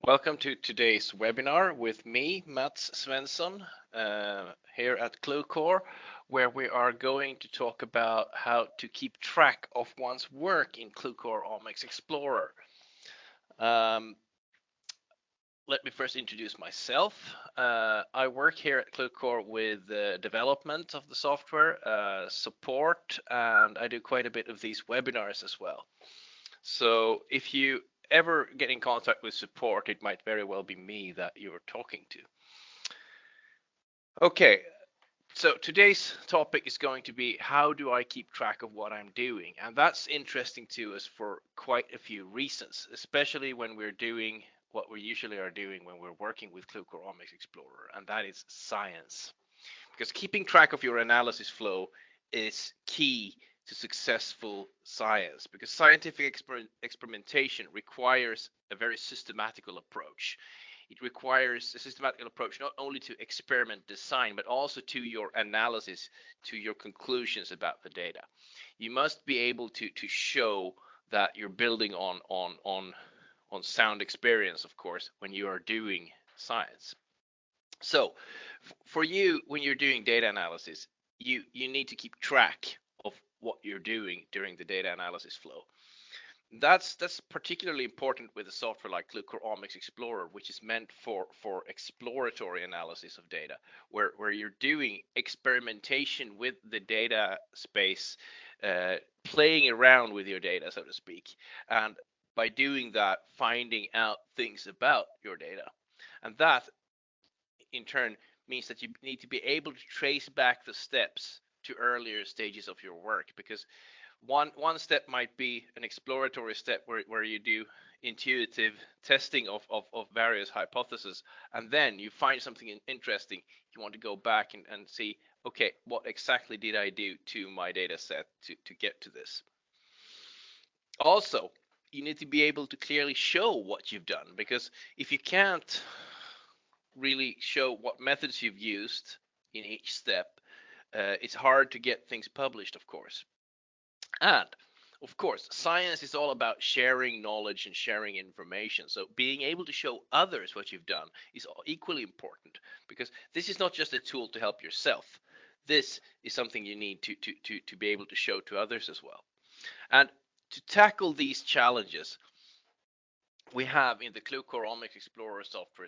Welcome to today's webinar with me, Mats Svensson, here at Qlucore, where we are going to talk about how to keep track of one's work in Qlucore Omics Explorer. Let me first introduce myself. I work here at Qlucore with the development of the software, support, and I do quite a bit of these webinars as well. So if you ever get in contact with support, it might very well be me that you're talking to. Okay, so today's topic is going to be how do I keep track of what I'm doing? And that's interesting to us for quite a few reasons, especially when we're doing what we usually are doing when we're working with Qlucore Omics Explorer, and that is science. Because keeping track of your analysis flow is key to successful science, because scientific experimentation requires a very systematical approach. It requires a systematical approach not only to experiment design, but also to your analysis, to your conclusions about the data. You must be able to show that you're building on sound experience, of course, when you are doing science. So for you, when you're doing data analysis, you need to keep track of what you're doing during the data analysis flow. That's particularly important with a software like Qlucore Omics Explorer, which is meant for exploratory analysis of data, where you're doing experimentation with the data space, playing around with your data, so to speak, and by doing that, finding out things about your data. And that in turn means that you need to be able to trace back the steps to earlier stages of your work, because one step might be an exploratory step where you do intuitive testing of various hypotheses, and then you find something interesting. You want to go back and see, okay, what exactly did I do to my data set to get to this? Also, you need to be able to clearly show what you've done, because if you can't really show what methods you've used in each step, it's hard to get things published, of course. And of course, science is all about sharing knowledge and sharing information. So being able to show others what you've done is equally important, because this is not just a tool to help yourself. This is something you need to be able to show to others as well. And to tackle these challenges, we have in the Qlucore Omics Explorer software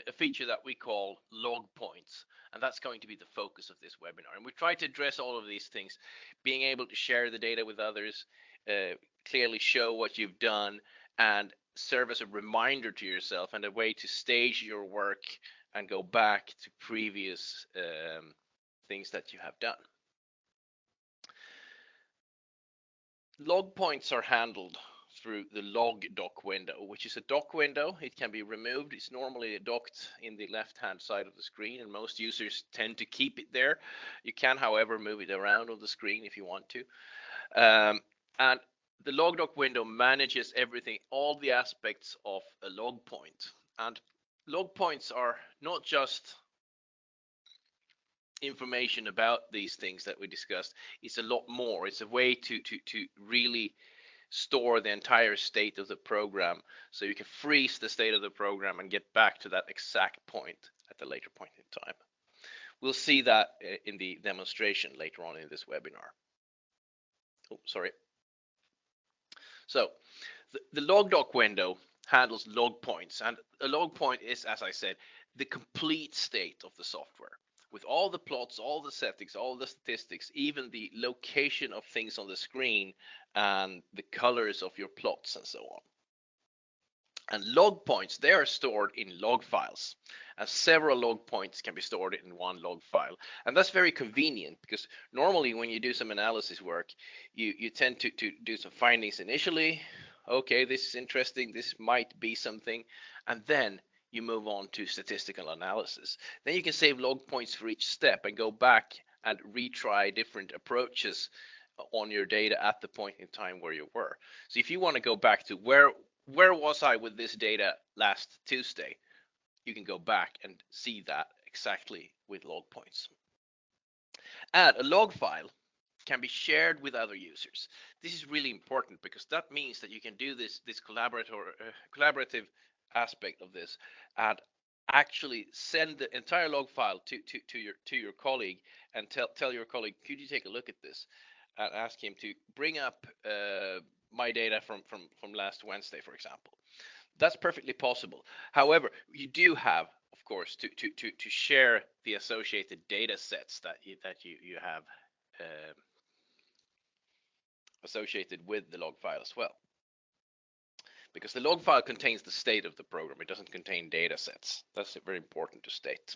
a feature that we call log points, and that's going to be the focus of this webinar. And we try to address all of these things, being able to share the data with others, clearly show what you've done, and serve as a reminder to yourself and a way to stage your work and go back to previous things that you have done. Log points are handled through the log dock window, which is a dock window. It can be removed. It's normally docked in the left-hand side of the screen, and most users tend to keep it there. You can, however, move it around on the screen if you want to. And the log dock window manages everything, all the aspects of a log point. And log points are not just information about these things that we discussed. It's a lot more. It's a way to really store the entire state of the program, so you can freeze the state of the program and get back to that exact point at a later point in time. We'll see that in the demonstration later on in this webinar. Oh, sorry. So the log dock window handles log points, and a log point is, as I said, the complete state of the software, with all the plots, all the settings, all the statistics, even the location of things on the screen and the colors of your plots and so on. And log points, they are stored in log files, and several log points can be stored in one log file. And that's very convenient, because normally when you do some analysis work, you tend to do some findings initially. Okay, this is interesting, this might be something, and then you move on to statistical analysis. Then you can save log points for each step and go back and retry different approaches on your data at the point in time where you were. So if you want to go back to where was I with this data last Tuesday, you can go back and see that exactly with log points. And a log file can be shared with other users. This is really important, because that means that you can do this collaborative aspect of this and actually send the entire log file to your colleague and tell your colleague, could you take a look at this, and ask him to bring up my data from last Wednesday, for example. That's perfectly possible. However, you do have, of course, to share the associated data sets that you have uh, associated with the log file as well. Because the log file contains the state of the program. It doesn't contain data sets. That's very important to state.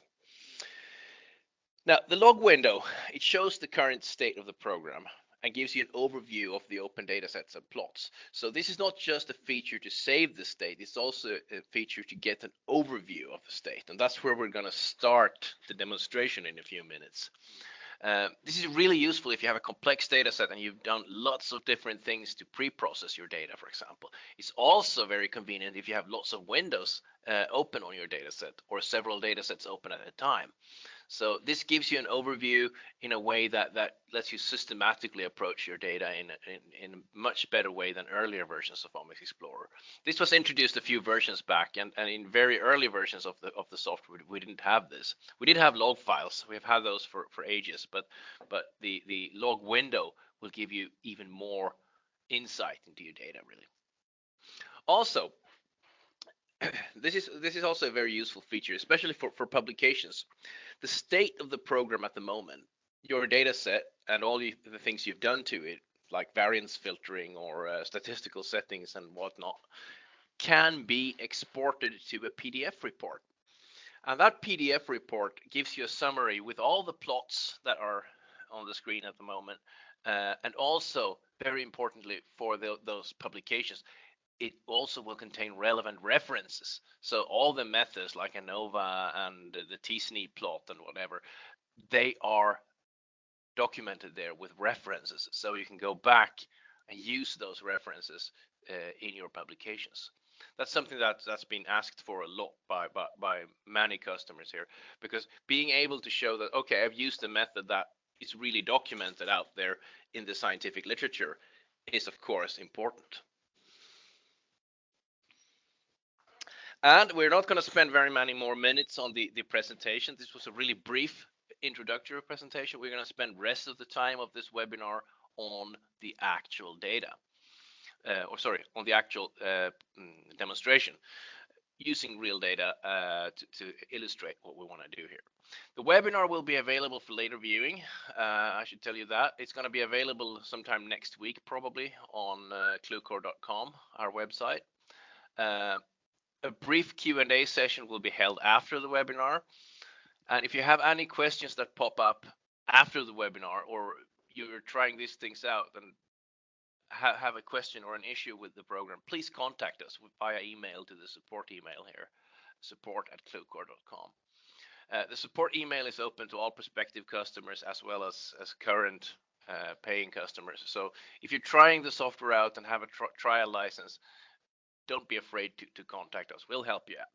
Now, the log window, it shows the current state of the program and gives you an overview of the open data sets and plots. So this is not just a feature to save the state, it's also a feature to get an overview of the state. And that's where we're going to start the demonstration in a few minutes. This is really useful if you have a complex data set and you've done lots of different things to pre-process your data, for example. It's also very convenient if you have lots of windows open on your data set or several data sets open at a time. So this gives you an overview in a way that lets you systematically approach your data in a much better way than earlier versions of Omics Explorer. This was introduced a few versions back, and in very early versions of the software, we didn't have this. We did have log files. We've had those for ages, but the log window will give you even more insight into your data, really. Also, this is also a very useful feature, especially for publications. The state of the program at the moment, your data set and all the things you've done to it, like variance filtering or statistical settings and whatnot, can be exported to a PDF report. And that PDF report gives you a summary with all the plots that are on the screen at the moment, and also, very importantly, for those publications, it also will contain relevant references. So all the methods like ANOVA and the t-SNE plot and whatever, they are documented there with references. So you can go back and use those references in your publications. That's something that's been asked for a lot by many customers here, because being able to show that, okay, I've used a method that is really documented out there in the scientific literature is, of course, important. And we're not going to spend very many more minutes on the presentation. This was a really brief introductory presentation. We're going to spend the rest of the time of this webinar on the actual data, on the actual demonstration, using real data to illustrate what we want to do here. The webinar will be available for later viewing. I should tell you that. It's going to be available sometime next week, probably, on Qlucore.com, our website. A brief Q&A session will be held after the webinar. And if you have any questions that pop up after the webinar, or you're trying these things out and have a question or an issue with the program, please contact us via email to the support email here, support@qlucore.com. The support email is open to all prospective customers as well as current paying customers. So if you're trying the software out and have a trial license, don't be afraid to contact us. We'll help you out.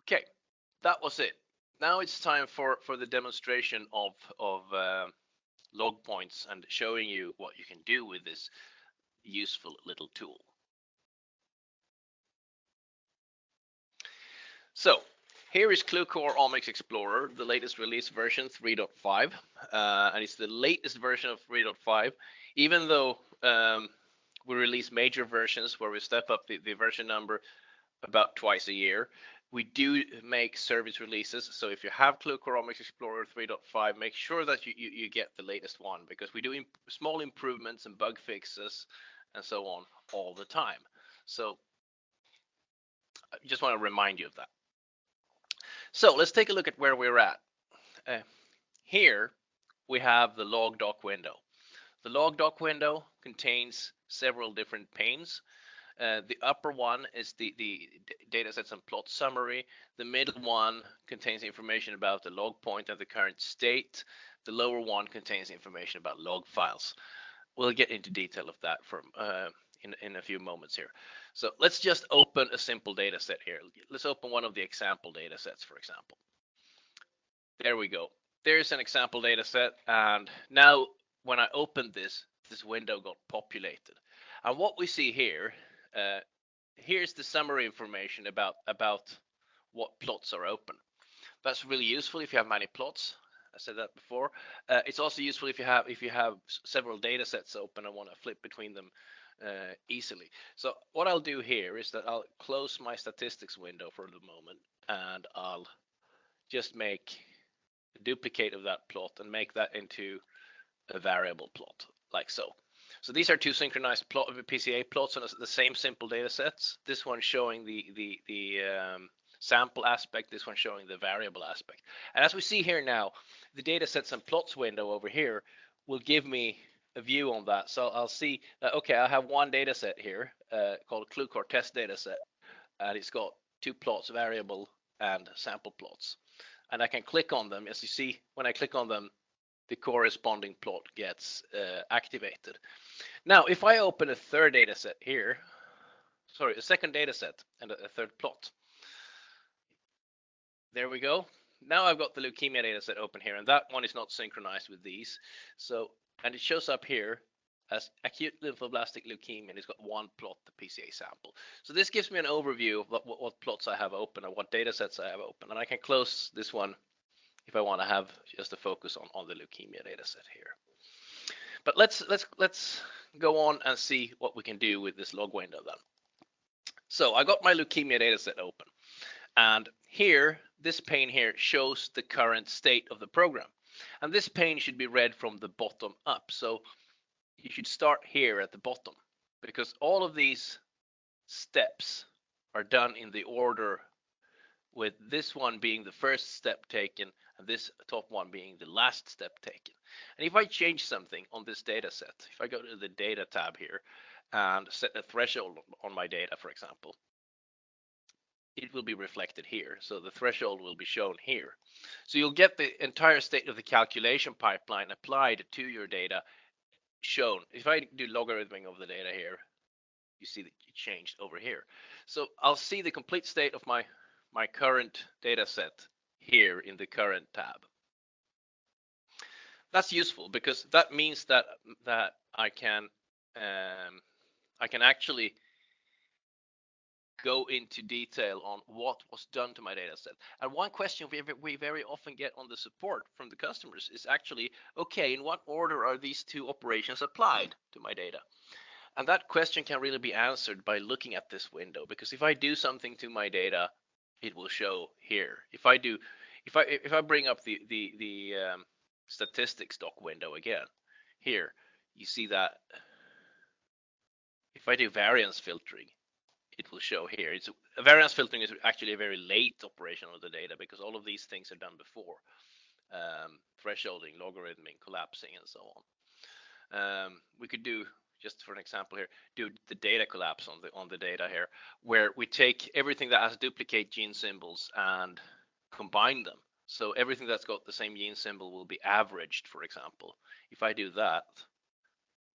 Okay, that was it. Now it's time for the demonstration of log points and showing you what you can do with this useful little tool. So here is Qlucore Omics Explorer, the latest release version 3.5, and it's the latest version of 3.5, even though we release major versions where we step up the version number about twice a year. We do make service releases, so if you have Qlucore Omics Explorer 3.5, make sure that you get the latest one, because we do small improvements and bug fixes and so on all the time. So I just want to remind you of that. So let's take a look at where we're at. Here we have the log doc window. The log doc window contains several different panes. The upper one is the datasets and plot summary. The middle one contains information about the log point and the current state. The lower one contains information about log files. We'll get into detail of that in a few moments here. So let's just open a simple data set here. Let's open one of the example data sets, for example. There we go. There's an example data set, and now when I opened this window got populated. And what we see here, here's the summary information about what plots are open. That's really useful if you have many plots. I said that before. It's also useful if you have several data sets open and want to flip between them easily. So what I'll do here is that I'll close my statistics window for the moment, and I'll just make a duplicate of that plot and make that into a variable plot, like so. So these are two synchronized PCA plots on the same simple data sets. This one showing the sample aspect, this one showing the variable aspect. And as we see here now, the data sets and plots window over here will give me a view on that. So I'll see that, okay, I have one data set here called Qlucore test data set, and it's got two plots, variable and sample plots. And I can click on them. As you see, when I click on them, the corresponding plot gets activated. Now, if I open a third data set here, sorry, a second data set and a third plot, there we go. Now I've got the leukemia data set open here, and that one is not synchronized with these. So, and it shows up here as acute lymphoblastic leukemia, and it's got one plot, the PCA sample. So this gives me an overview of what plots I have open and what data sets I have open, and I can close this one if I want to have just a focus on the leukemia data set here. But let's go on and see what we can do with this log window then. So I got my leukemia data set open, and here, this pane here shows the current state of the program. And this pane should be read from the bottom up. So you should start here at the bottom, because all of these steps are done in the order, with this one being the first step taken and this top one being the last step taken. And if I change something on this data set, if I go to the data tab here and set a threshold on my data, for example, it will be reflected here. So the threshold will be shown here. So you'll get the entire state of the calculation pipeline applied to your data shown. If I do logarithming of the data here, you see that it changed over here. So I'll see the complete state of my current data set here in the current tab. That's useful because that means that I can actually go into detail on what was done to my data set. And one question we very often get on the support from the customers is actually, okay, in what order are these two operations applied to my data? And that question can really be answered by looking at this window, because if I do something to my data, it will show here. If I bring up the statistics doc window again, here you see that if I do variance filtering, it will show here. Variance filtering is actually a very late operation of the data, because all of these things are done before thresholding, logarithming, collapsing, and so on. We could do, just for an example here, do the data collapse on the data here, where we take everything that has duplicate gene symbols and combine them. So everything that's got the same gene symbol will be averaged, for example. If I do that,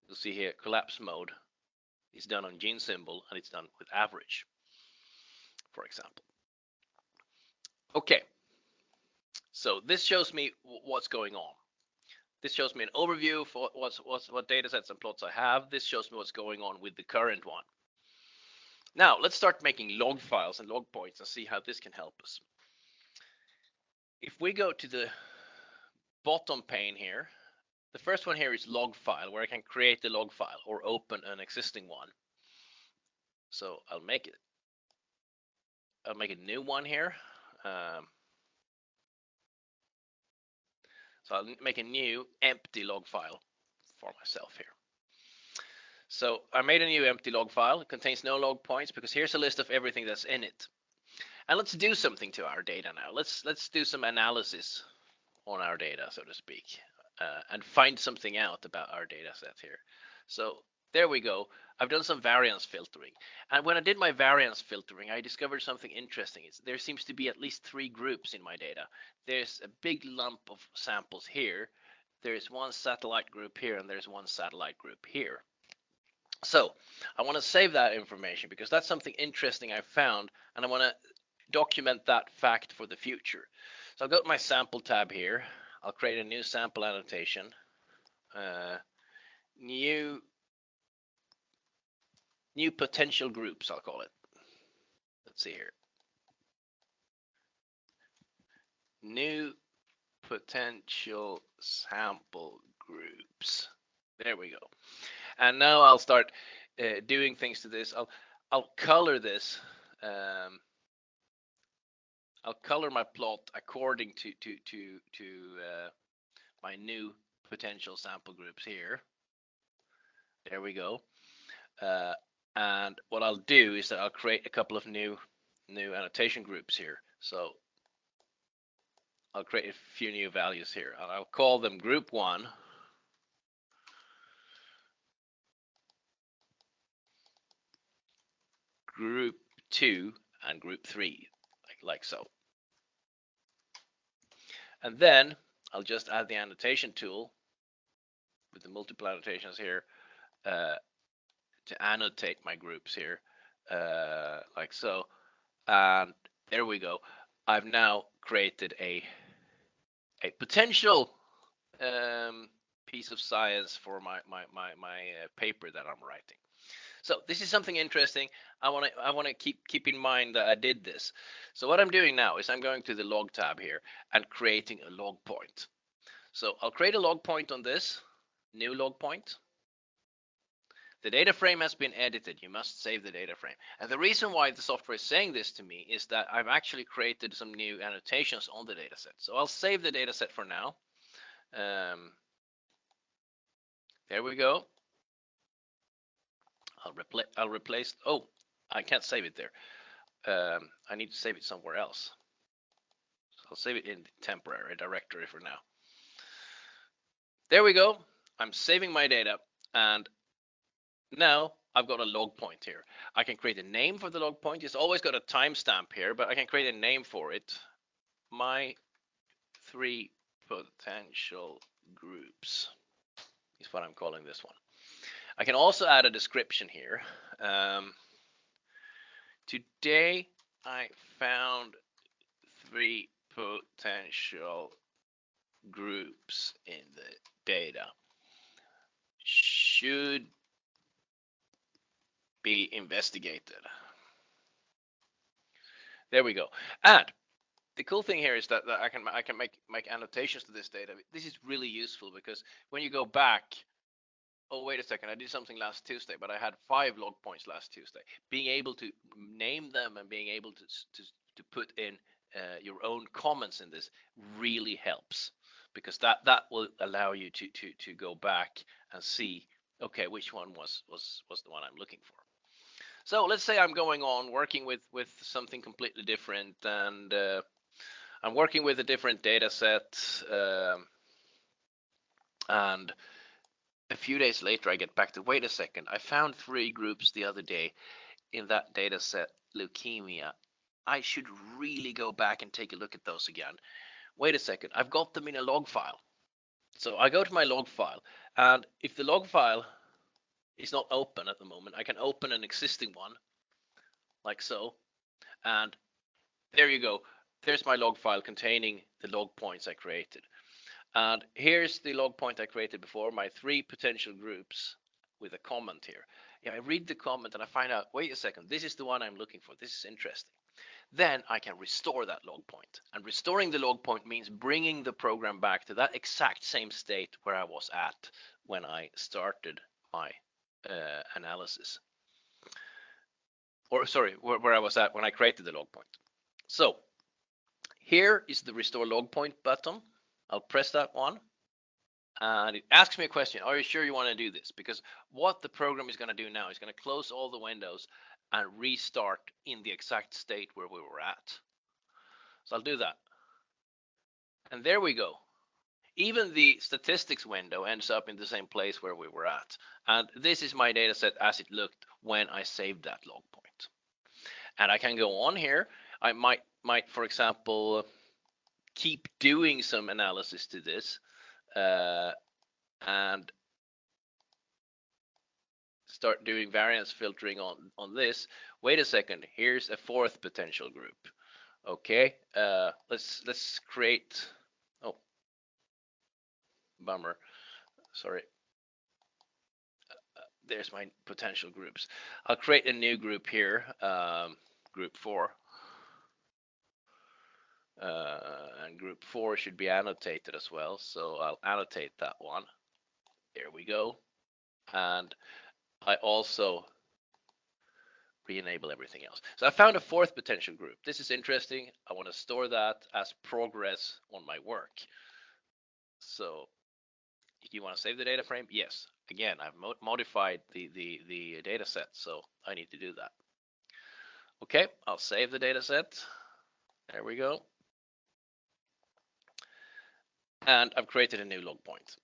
you'll see here collapse mode is done on gene symbol and it's done with average, for example. Okay, so this shows me what's going on. This shows me an overview for what data sets and plots I have. This shows me what's going on with the current one. Now let's start making log files and log points and see how this can help us. If we go to the bottom pane here, the first one here is log file, where I can create the log file or open an existing one. So I'll make a new one here. So I'll make a new empty log file for myself here. So I made a new empty log file. It contains no log points, because here's a list of everything that's in it. And let's do something to our data now. Let's do some analysis on our data, so to speak, and find something out about our data set here. So there we go. I've done some variance filtering. And when I did my variance filtering, I discovered something interesting. There seems to be at least 3 groups in my data. There's a big lump of samples here. There's one satellite group here, and there's one satellite group here. So I want to save that information, because that's something interesting I found, and I want to document that fact for the future. So I'll go to my sample tab here. I'll create a new sample annotation. New potential groups, I'll call it. let's see here. New potential sample groups. There we go. And now I'll start doing things to this. I'll color this. I'll color my plot according to my new potential sample groups here. There we go. And what I'll do is that I'll create a couple of new annotation groups here. So I'll create a few new values here, and I'll call them group 1, group 2, and group 3, like so. And then I'll just add the annotation tool with the multiple annotations here to annotate my groups here, like so. And there we go. I've now created a potential piece of science for my paper that I'm writing. So this is something interesting. I want to keep in mind that I did this. So what I'm doing now is I'm going to the log tab here and creating a log point. So I'll create a log point on this, new log point. The data frame has been edited. You must save the data frame. And the reason why the software is saying this to me is that I've actually created some new annotations on the dataset. So I'll save the dataset for now. There we go. I'll replace. Oh, I can't save it there. I need to save it somewhere else. So I'll save it in the temporary directory for now. There we go. I'm saving my data, and now I've got a log point here. I can create a name for the log point. It's always got a timestamp here, but I can create a name for it. My 3 potential groups is what I'm calling this one. I can also add a description here. Today I found 3 potential groups in the data. Should be investigated. There we go. And the cool thing here is that I can make annotations to this data. This is really useful because when you go back, oh wait a second, I did something last Tuesday, but I had 5 log points last Tuesday. Being able to name them and being able to put in your own comments in this really helps, because that will allow you to go back and see, okay, which one was the one I'm looking for. So let's say I'm going on working with something completely different, and I'm working with a different data set, and a few days later I get back to, wait a second, I found 3 groups the other day in that data set, leukemia. I should really go back and take a look at those again. Wait a second, I've got them in a log file. So I go to my log file, and if the log file is not open at the moment, I can open an existing one, like so, and there you go. There's my log file containing the log points I created. And here's the log point I created before, my 3 potential groups with a comment here. Yeah, I read the comment and I find out, wait a second, this is the one I'm looking for. This is interesting. Then I can restore that log point. And restoring the log point means bringing the program back to that exact same state where I was at when I started my analysis. Or sorry, where I was at when I created the log point. So here is the restore log point button. I'll press that one, and it asks me a question. Are you sure you want to do this? Because what the program is going to do now is going to close all the windows and restart in the exact state where we were at. So I'll do that. And there we go. Even the statistics window ends up in the same place where we were at. And this is my data set as it looked when I saved that log point. And I can go on here. I might for example, keep doing some analysis to this and start doing variance filtering on this. Wait a second, here's a 4th potential group. Okay, let's create, oh, bummer, sorry. There's my potential groups. I'll create a new group here, group 4. And group 4 should be annotated as well, so I'll annotate that one. There we go. And I also re-enable everything else. So I found a 4th potential group. This is interesting. I want to store that as progress on my work. So if you want to save the data frame, yes. Again, I've modified the data set, so I need to do that. Okay, I'll save the data set. There we go. And I've created a new log point.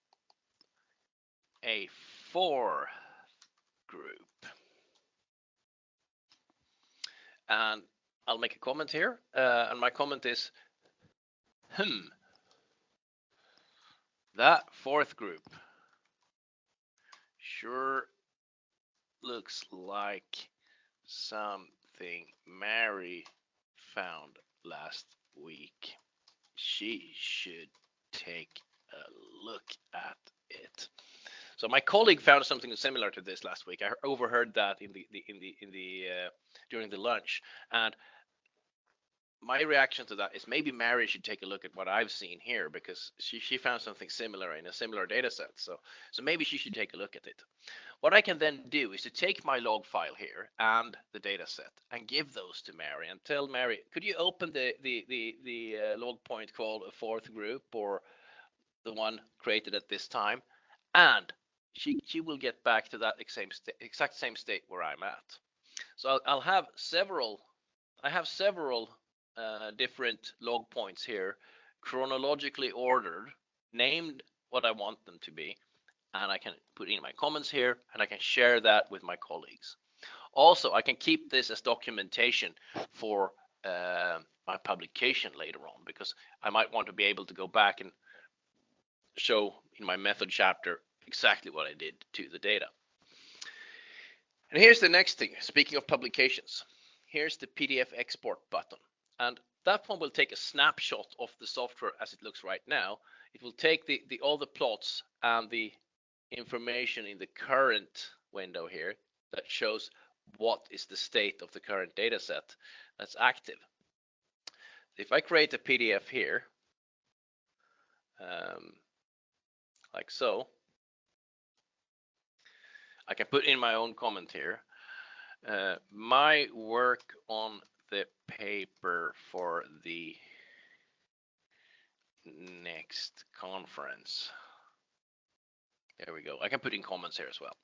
A 4 group. And I'll make a comment here. And my comment is, that 4th group sure looks like something Mary found last week. She should take a look at it. So my colleague found something similar to this last week. I overheard that during the lunch, and my reaction to that is maybe Mary should take a look at what I've seen here, because she found something similar in a similar data set. So maybe she should take a look at it. What I can then do is to take my log file here and the data set and give those to Mary and tell Mary, could you open the log point called a 4th group, or the one created at this time, and she will get back to that exact same state where I'm at. So I'll have several. I have several different log points here, chronologically ordered, named what I want them to be, and I can put in my comments here, and I can share that with my colleagues. Also, I can keep this as documentation for my publication later on, because I might want to be able to go back and show in my method chapter exactly what I did to the data. And here's the next thing. Speaking of publications, here's the PDF export button, and that one will take a snapshot of the software as it looks right now. It will take all the plots and the information in the current window here that shows what is the state of the current data set that's active. If I create a PDF here, like so, I can put in my own comment here. My work on the paper for the next conference. There we go. I can put in comments here as well.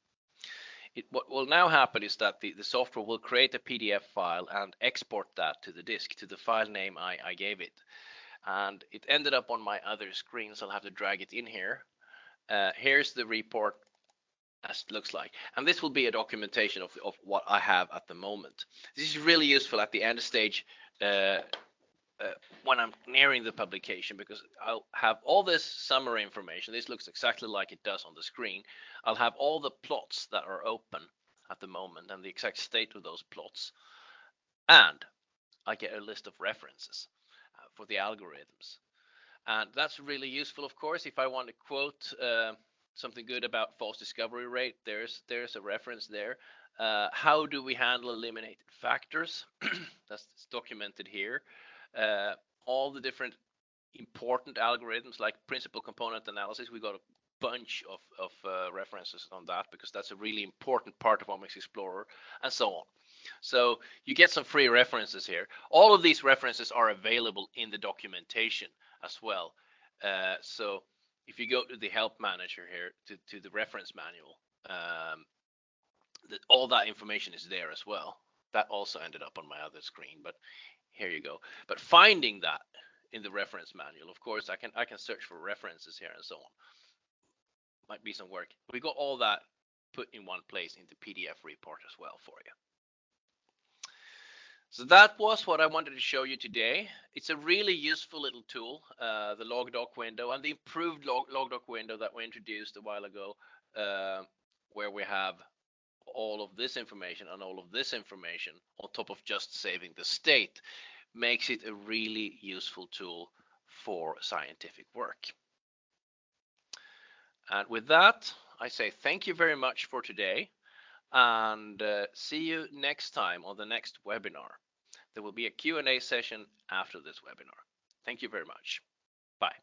What will now happen is that the software will create a PDF file and export that to the disk, to the file name I gave it. And it ended up on my other screen, so I'll have to drag it in here. Here's the report as it looks like, and this will be a documentation of what I have at the moment. This is really useful at the end stage when I'm nearing the publication, because I'll have all this summary information. This looks exactly like it does on the screen. I'll have all the plots that are open at the moment and the exact state of those plots, and I get a list of references for the algorithms. And that's really useful, of course, if I want to quote something good about false discovery rate. There's a reference there. How do we handle eliminated factors? That's documented here. All the different important algorithms like principal component analysis, we got a bunch of references on that, because that's a really important part of Omics Explorer, and so on. So you get some free references here. All of these references are available in the documentation as well. So if you go to the help manager here, to the reference manual, all that information is there as well. That also ended up on my other screen, but here you go. But finding that in the reference manual, of course, I can search for references here and so on. Might be some work. We got all that put in one place in the PDF report as well for you. So that was what I wanted to show you today. It's a really useful little tool, the logdoc window, and the improved logdoc window that we introduced a while ago, where we have all of this information and all of this information on top of just saving the state, makes it a really useful tool for scientific work. And with that, I say thank you very much for today, and see you next time on the next webinar. There will be a Q&A session after this webinar. Thank you very much. Bye.